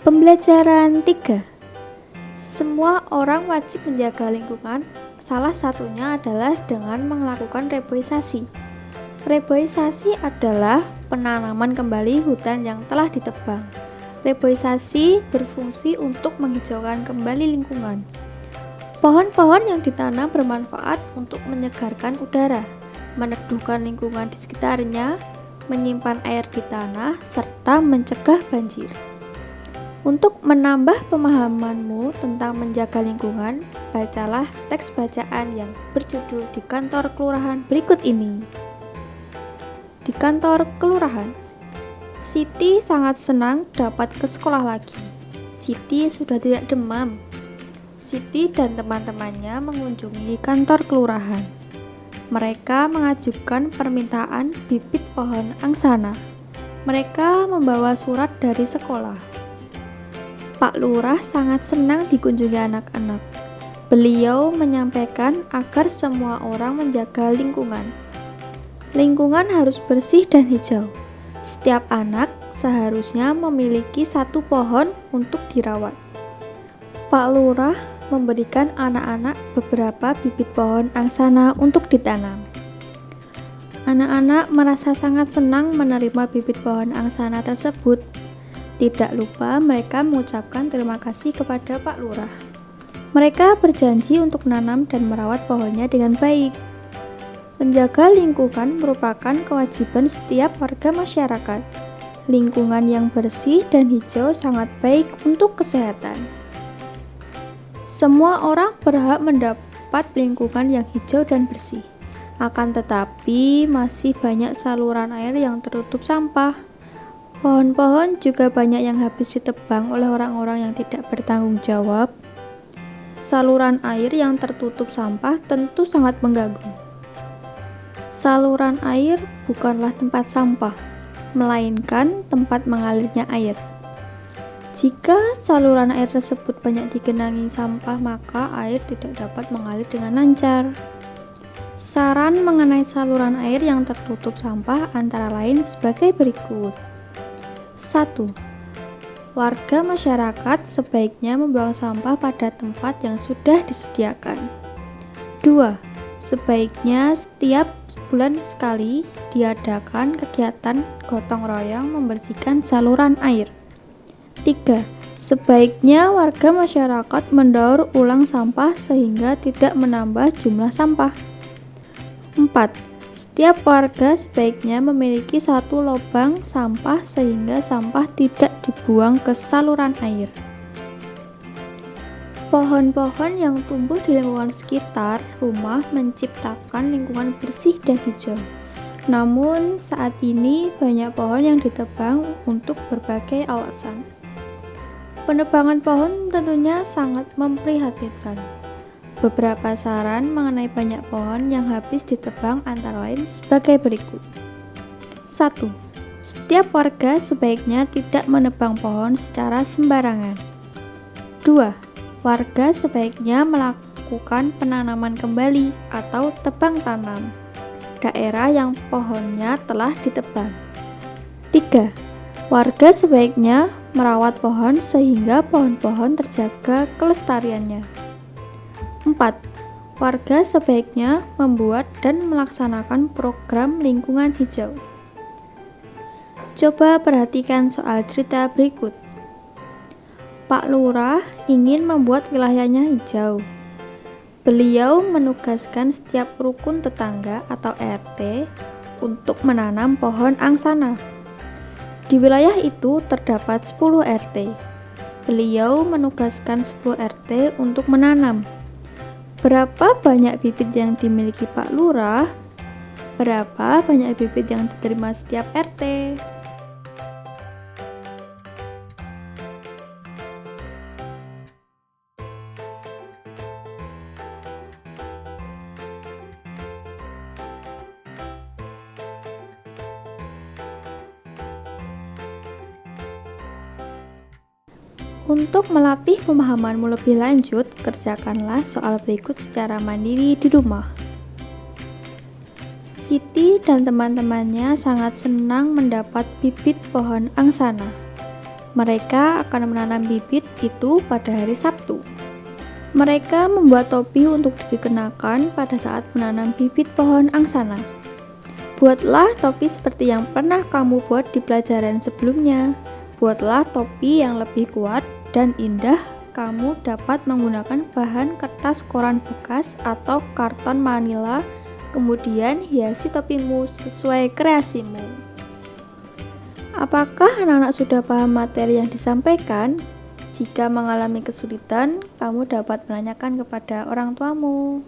Pembelajaran 3. Semua orang wajib menjaga lingkungan, salah satunya adalah dengan melakukan reboisasi. Reboisasi adalah penanaman kembali hutan yang telah ditebang. Reboisasi berfungsi untuk menghijaukan kembali lingkungan. Pohon-pohon yang ditanam bermanfaat untuk menyegarkan udara, meneduhkan lingkungan di sekitarnya, menyimpan air di tanah, serta mencegah banjir. Untuk menambah pemahamanmu tentang menjaga lingkungan, bacalah teks bacaan yang berjudul di kantor kelurahan berikut ini. Di kantor kelurahan, Siti sangat senang dapat ke sekolah lagi. Siti sudah tidak demam. Siti dan teman-temannya mengunjungi kantor kelurahan. Mereka mengajukan permintaan bibit pohon angsana. Mereka membawa surat dari sekolah. Pak Lurah sangat senang dikunjungi anak-anak. Beliau menyampaikan agar semua orang menjaga lingkungan. Lingkungan harus bersih dan hijau. Setiap anak seharusnya memiliki satu pohon untuk dirawat. Pak Lurah memberikan anak-anak beberapa bibit pohon angsana untuk ditanam. Anak-anak merasa sangat senang menerima bibit pohon angsana tersebut. Tidak lupa mereka mengucapkan terima kasih kepada Pak Lurah. Mereka berjanji untuk menanam dan merawat pohonnya dengan baik. Menjaga lingkungan merupakan kewajiban setiap warga masyarakat. Lingkungan yang bersih dan hijau sangat baik untuk kesehatan. Semua orang berhak mendapat lingkungan yang hijau dan bersih. Akan tetapi, masih banyak saluran air yang tertutup sampah. Pohon-pohon juga banyak yang habis ditebang oleh orang-orang yang tidak bertanggung jawab. Saluran air yang tertutup sampah tentu sangat mengganggu. Saluran air bukanlah tempat sampah, melainkan tempat mengalirnya air. Jika saluran air tersebut banyak digenangi sampah, maka air tidak dapat mengalir dengan lancar. Saran mengenai saluran air yang tertutup sampah antara lain sebagai berikut. 1. Warga masyarakat sebaiknya membuang sampah pada tempat yang sudah disediakan. 2. Sebaiknya setiap bulan sekali diadakan kegiatan gotong royong membersihkan saluran air. 3. Sebaiknya warga masyarakat mendaur ulang sampah sehingga tidak menambah jumlah sampah. 4. Setiap warga sebaiknya memiliki satu lubang sampah sehingga sampah tidak dibuang ke saluran air. Pohon-pohon yang tumbuh di lingkungan sekitar rumah menciptakan lingkungan bersih dan hijau. Namun saat ini banyak pohon yang ditebang untuk berbagai alasan. Penebangan pohon tentunya sangat memprihatinkan. Beberapa saran mengenai banyak pohon yang habis ditebang antara lain sebagai berikut. 1. Setiap warga sebaiknya tidak menebang pohon secara sembarangan. 2. Warga sebaiknya melakukan penanaman kembali atau tebang tanam daerah yang pohonnya telah ditebang. 3. Warga sebaiknya merawat pohon sehingga pohon-pohon terjaga kelestariannya. 4. Warga sebaiknya membuat dan melaksanakan program lingkungan hijau. Coba perhatikan soal cerita berikut. Pak Lurah ingin membuat wilayahnya hijau. Beliau menugaskan setiap rukun tetangga atau RT untuk menanam pohon angsana. Di wilayah itu terdapat 10 RT. Beliau menugaskan 10 RT untuk menanam. Berapa banyak bibit yang dimiliki Pak Lurah? Berapa banyak bibit yang diterima setiap RT? Untuk melatih pemahamanmu lebih lanjut, kerjakanlah soal berikut secara mandiri di rumah. Siti dan teman-temannya sangat senang mendapat bibit pohon angsana. Mereka akan menanam bibit itu pada hari Sabtu. Mereka membuat topi untuk dikenakan pada saat menanam bibit pohon angsana. Buatlah topi seperti yang pernah kamu buat di pelajaran sebelumnya. Buatlah topi yang lebih kuat dan indah. Kamu dapat menggunakan bahan kertas koran bekas atau karton manila, kemudian hiasi topimu sesuai kreasimu. Apakah anak-anak sudah paham materi yang disampaikan? Jika mengalami kesulitan, kamu dapat menanyakan kepada orang tuamu.